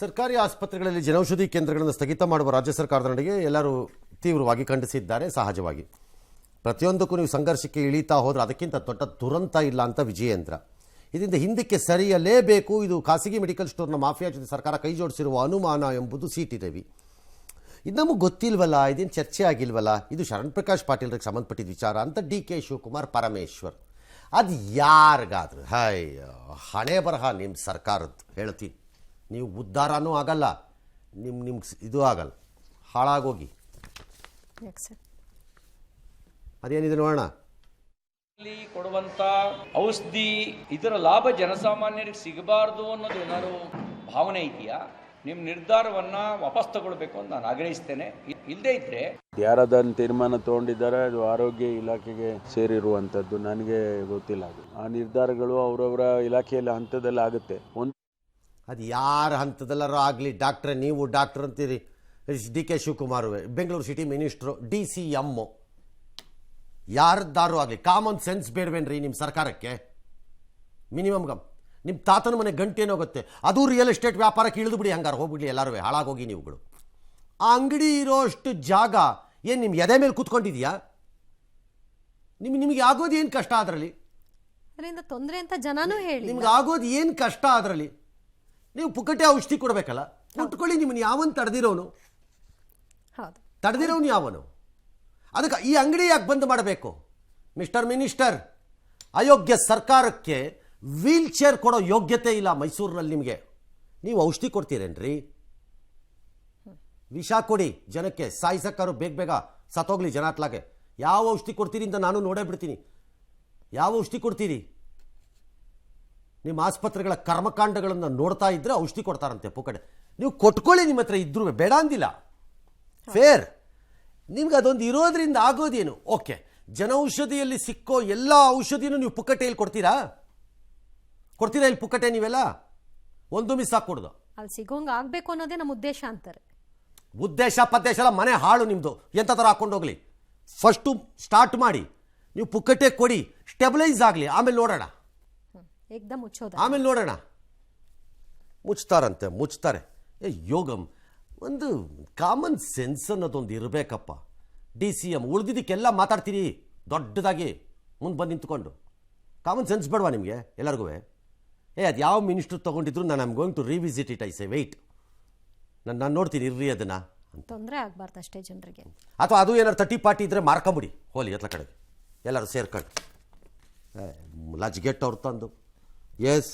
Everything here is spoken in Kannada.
ಸರ್ಕಾರಿ ಆಸ್ಪತ್ರೆಗಳಲ್ಲಿ ಜನೌಷಧಿ ಕೇಂದ್ರಗಳನ್ನು ಸ್ಥಗಿತ ಮಾಡುವ ರಾಜ್ಯ ಸರ್ಕಾರದ ನಡೆಗೆ ಎಲ್ಲರೂ ತೀವ್ರವಾಗಿ ಖಂಡಿಸಿದ್ದಾರೆ. ಸಹಜವಾಗಿ ಪ್ರತಿಯೊಂದಕ್ಕೂ ನೀವು ಸಂಘರ್ಷಕ್ಕೆ ಇಳಿತಾ ಹೋದರೆ ಅದಕ್ಕಿಂತ ದೊಡ್ಡ ದುರಂತ ಇಲ್ಲ ಅಂತ ವಿಜಯೇಂದ್ರ. ಇದರಿಂದ ಹಿಂದಕ್ಕೆ ಸರಿಯಲೇಬೇಕು. ಇದು ಖಾಸಗಿ ಮೆಡಿಕಲ್ ಸ್ಟೋರ್ನ ಮಾಫಿಯಾ ಜೊತೆ ಸರ್ಕಾರ ಕೈ ಜೋಡಿಸಿರುವ ಅನುಮಾನ ಎಂಬುದು ಸಿಟಿ ರವಿ. ಇದು ನಮಗೆ ಗೊತ್ತಿಲ್ವಲ್ಲ, ಇದೇನು ಚರ್ಚೆ ಆಗಿಲ್ವಲ್ಲ, ಇದು ಶರಣ್ ಪ್ರಕಾಶ್ ಪಾಟೀಲ್ರಿಗೆ ಸಂಬಂಧಪಟ್ಟಿದ್ದ ವಿಚಾರ ಅಂತ DK ಶಿವಕುಮಾರ್ ಪರಮೇಶ್ವರ್. ಅದು ಯಾರಿಗಾದ್ರು ಹಣೆ ಬರಹ ನಿಮ್ಮ ಸರ್ಕಾರದ್ದು ಹೇಳ್ತೀನಿ. ನೀವು ಉದ್ಧಾರನೂ ಆಗಲ್ಲ, ನಿಮ್ಗೆ ಇದು ಆಗಲ್ಲ, ಹಾಳಾಗೋಗಿ. ಅದೇನಿದೆ ನೋಡೋಣ. ಕೊಡುವಂತ ಔಷಧಿ ಇದರ ಲಾಭ ಜನಸಾಮಾನ್ಯರಿಗೆ ಸಿಗಬಾರ್ದು ಅನ್ನೋದು ಏನಾದ್ರು ಭಾವನೆ ಇದೆಯಾ? ನಿಮ್ಮ ನಿರ್ಧಾರವನ್ನ ವಾಪಸ್ ತಗೊಳ್ಬೇಕು ಅಂತ ನಾನು ಆಗ್ರಹಿಸ್ತೇನೆ. ಇಲ್ಲದೇ ಇದ್ರೆ ಯಾರದನ್ನು ತೀರ್ಮಾನ ತಗೊಂಡಿದ್ದಾರೆ ಅದು ಆರೋಗ್ಯ ಇಲಾಖೆಗೆ ಸೇರಿರುವಂಥದ್ದು, ನನಗೆ ಗೊತ್ತಿಲ್ಲ. ಅದು ಆ ನಿರ್ಧಾರಗಳು ಅವರವರ ಇಲಾಖೆಯಲ್ಲಿ ಹಂತದಲ್ಲಿ ಆಗುತ್ತೆ. ಅದು ಯಾರ ಹಂತದಲ್ಲಾರು ಆಗಲಿ, ಡಾಕ್ಟ್ರೆ ನೀವು ಡಾಕ್ಟರ್ ಅಂತೀರಿ. DK Shivakumar Bengaluru city minister, DCM, ಯಾರದ್ದಾರು ಆಗಲಿ ಕಾಮನ್ ಸೆನ್ಸ್ ಬೇಡವೇನ್ರಿ ನಿಮ್ಮ ಸರ್ಕಾರಕ್ಕೆ? ಮಿನಿಮಮ್ ನಿಮ್ಮ ತಾತನ ಮನೆ ಗಂಟೇನೋ ಗೊತ್ತೆ, ಅದು ರಿಯಲ್ ಎಸ್ಟೇಟ್ ವ್ಯಾಪಾರಕ್ಕೆ ಇಳಿದು ಬಿಡಿ, ಹಂಗಾರೆ ಹೋಗ್ಬಿಡಿ ಎಲ್ಲರೂ, ಹಾಳಾಗೋಗಿ ನೀವುಗಳು. ಆ ಅಂಗಡಿ ಇರೋಷ್ಟು ಜಾಗ ಏನು ನಿಮ್ಮ ಎದೆ ಮೇಲೆ ಕೂತ್ಕೊಂಡಿದೆಯಾ? ನಿಮಗೆ ಆಗೋದು ಏನು ಕಷ್ಟ ಅದರಲ್ಲಿ? ಅದರಿಂದ ತೊಂದರೆ ಅಂತ ಜನನೂ ಹೇಳಿ. ನಿಮ್ಗೆ ಆಗೋದು ಏನು ಕಷ್ಟ ಅದರಲ್ಲಿ? ನೀವು ಪುಕ್ಕಟೆ ಔಷಧಿ ಕೊಡಬೇಕಲ್ಲ, ಕೊಟ್ಕೊಳ್ಳಿ. ನಿಮ್ಮನ್ನು ಯಾವನು ತಡೆದಿರೋನು? ತಡೆದಿರೋನು ಯಾವನು? ಅದಕ್ಕೆ ಈ ಅಂಗಡಿ ಯಾಕೆ ಬಂದ್ ಮಾಡಬೇಕು? ಮಿಸ್ಟರ್ ಮಿನಿಸ್ಟರ್, ಅಯೋಗ್ಯ ಸರ್ಕಾರಕ್ಕೆ ವೀಲ್ ಚೇರ್ ಕೊಡೋ ಯೋಗ್ಯತೆ ಇಲ್ಲ ಮೈಸೂರಿನಲ್ಲಿ ನಿಮಗೆ. ನೀವು ಔಷಧಿ ಕೊಡ್ತೀರೇನ್ರಿ? ವಿಷ ಕೊಡಿ ಜನಕ್ಕೆ, ಸಾಯಿಸಕ್ಕಾರು ಬೇಗ ಬೇಗ ಸತ್ತೋಗ್ಲಿ ಜನ ಅತ್ಲಾಗೆ. ಯಾವ ಔಷಧಿ ಕೊಡ್ತೀರಿ ಅಂತ ನಾನು ನೋಡೇ ಬಿಡ್ತೀನಿ. ಯಾವ ಔಷಧಿ ಕೊಡ್ತೀರಿ? ನಿಮ್ಮ ಆಸ್ಪತ್ರೆಗಳ ಕರ್ಮಕಾಂಡಗಳನ್ನು ನೋಡ್ತಾ ಇದ್ರೆ ಔಷಧಿ ಕೊಡ್ತಾರಂತೆ ಪುಕ್ಕಡೆ. ನೀವು ಕೊಟ್ಕೊಳ್ಳಿ, ನಿಮ್ಮ ಹತ್ರ ಇದ್ರೂ ಬೇಡ ಅಂದಿಲ್ಲ, ಫೇರ್. ನಿಮ್ಗೆ ಅದೊಂದು ಇರೋದ್ರಿಂದ ಆಗೋದೇನು? ಓಕೆ, ಜನೌಷಧಿಯಲ್ಲಿ ಸಿಕ್ಕೋ ಎಲ್ಲ ಔಷಧಿನೂ ನೀವು ಪುಕ್ಕಟೆಯಲ್ಲಿ ಕೊಡ್ತೀರಾ? ಇಲ್ಲಿ ಪುಕ್ಕಟೆ ನೀವೆಲ್ಲ ಒಂದು ಮಿಸ್ ಹಾಕೊಡ್ದು. ಅಲ್ಲಿ ಸಿಗೋಂಗ ಆಗ್ಬೇಕು ಅನ್ನೋದೇ ನಮ್ಮ ಉದ್ದೇಶ ಅಂತಾರೆ. ಉದ್ದೇಶ ಪದ್ದೇಶ ಎಲ್ಲ ಮನೆ ಹಾಳು ನಿಮ್ಮದು. ಎಂಥ ಥರ ಹಾಕೊಂಡೋಗ್ಲಿ, ಫಸ್ಟು ಸ್ಟಾರ್ಟ್ ಮಾಡಿ. ನೀವು ಪುಕ್ಕಟೆ ಕೊಡಿ, ಸ್ಟೆಬಿಲೈಸ್ ಆಗಲಿ, ಆಮೇಲೆ ನೋಡೋಣ. ಆಮೇಲೆ ನೋಡೋಣ. ಮುಚ್ತಾರೆ. ಯೋಗಂ ಒಂದು ಕಾಮನ್ ಸೆನ್ಸ್ ಅನ್ನೋದೊಂದು ಇರಬೇಕಪ್ಪ. DCM ಉಳಿದಿದ್ದಕ್ಕೆಲ್ಲ ಮಾತಾಡ್ತೀರಿ ದೊಡ್ಡದಾಗಿ ಮುಂದೆ ಬಂದು ನಿಂತ್ಕೊಂಡು. ಕಾಮನ್ ಸೆನ್ಸ್ ಬೇಡವಾ ನಿಮಗೆ ಎಲ್ಲರಿಗೂ? ಅದು ಯಾವ ಮಿನಿಸ್ಟ್ರು ತೊಗೊಂಡಿದ್ರು ನಾನು I'm going to revisit it. I say wait, ನಾನು ನೋಡ್ತೀನಿ ಇರ್ರಿ ಅದನ್ನು. ತೊಂದರೆ ಆಗಬಾರ್ದು ಅಷ್ಟೇ ಜನರಿಗೆ. ಅಥವಾ ಅದು ಏನಾದ್ರು 30 ಪಾರ್ಟಿ ಇದ್ದರೆ ಮಾರ್ಕೊಂಬಿಡಿ ಹೋಲಿ ಎತ್ಲ ಕಡೆಗೆ ಎಲ್ಲರೂ ಸೇರ್ಕೊಂಡು. ಲಜ್ಗೆಟ್ ಅವ್ರು ತಂದು. ಎಸ್